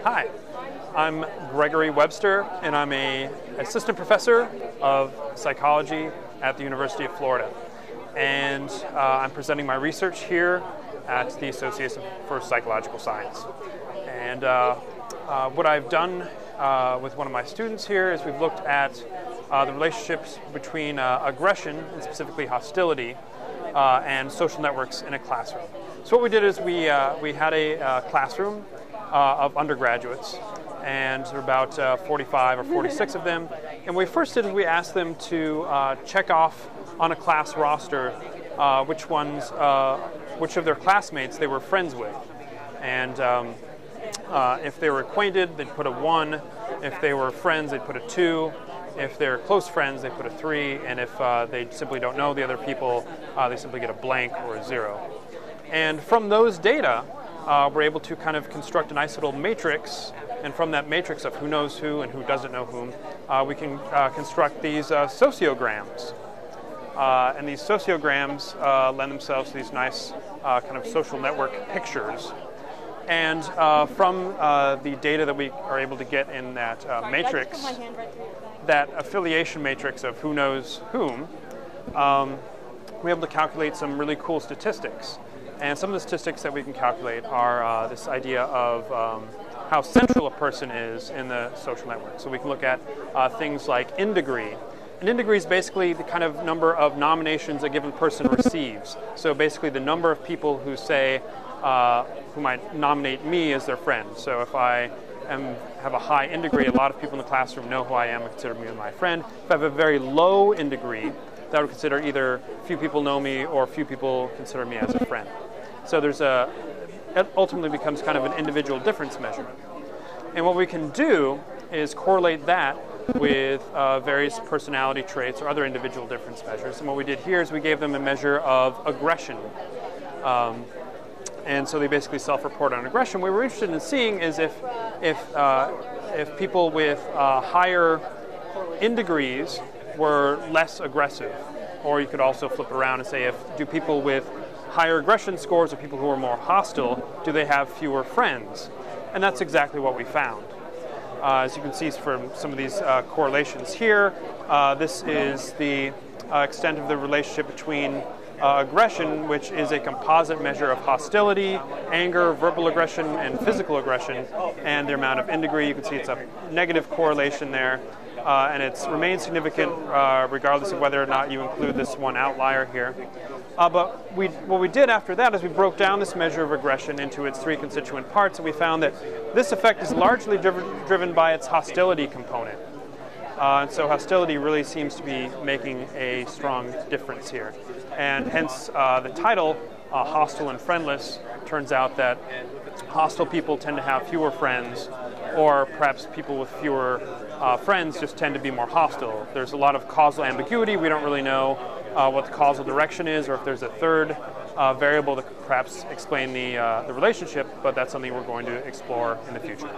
Hi, I'm Gregory Webster, and I'm an assistant professor of psychology at the University of Florida. And I'm presenting my research here at the Association for Psychological Science. And what I've done with one of my students here is we've looked at the relationships between aggression, and specifically hostility, and social networks in a classroom. So what we did is we had a classroom of undergraduates, and there were about 45 or 46 of them. And what we first did is we asked them to check off on a class roster which of their classmates they were friends with. And if they were acquainted, they'd put a 1. If they were friends, they'd put a 2. If they're close friends, they put a 3. And if they simply don't know the other people, they simply get a blank or a 0. And from those data, we're able to kind of construct a nice little matrix, and from that matrix of who knows who and who doesn't know whom, we can construct these sociograms. And these sociograms lend themselves to these nice kind of social network pictures. And from the data that we are able to get in that matrix, that affiliation matrix of who knows whom, we're able to calculate some really cool statistics. And some of the statistics that we can calculate are this idea of how central a person is in the social network. So we can look at things like in degree. And in degree is basically the kind of number of nominations a given person receives. So basically the number of people who say, who might nominate me as their friend. So if I have a high in degree, a lot of people in the classroom know who I am and consider me my friend. If I have a very low in degree, that would consider either few people know me or few people consider me as a friend. So it ultimately becomes kind of an individual difference measure. And what we can do is correlate that with various personality traits or other individual difference measures. And what we did here is we gave them a measure of aggression. And so they basically self-report on aggression. What we were interested in seeing is if people with higher in degrees were less aggressive. Or you could also flip it around and say, do people with higher aggression scores or people who are more hostile, do they have fewer friends? And that's exactly what we found. As you can see from some of these correlations here, this is the extent of the relationship between aggression, which is a composite measure of hostility, anger, verbal aggression, and physical aggression, and the amount of in degree. You can see it's a negative correlation there, and it remains significant regardless of whether or not you include this one outlier here. But what we did after that is we broke down this measure of aggression into its 3 constituent parts, and we found that this effect is largely driven by its hostility component. And so hostility really seems to be making a strong difference here. And hence the title, Hostile and Friendless, turns out that hostile people tend to have fewer friends, or perhaps people with fewer friends just tend to be more hostile. There's a lot of causal ambiguity. We don't really know what the causal direction is, or if there's a third variable that could perhaps explain the relationship, but that's something we're going to explore in the future.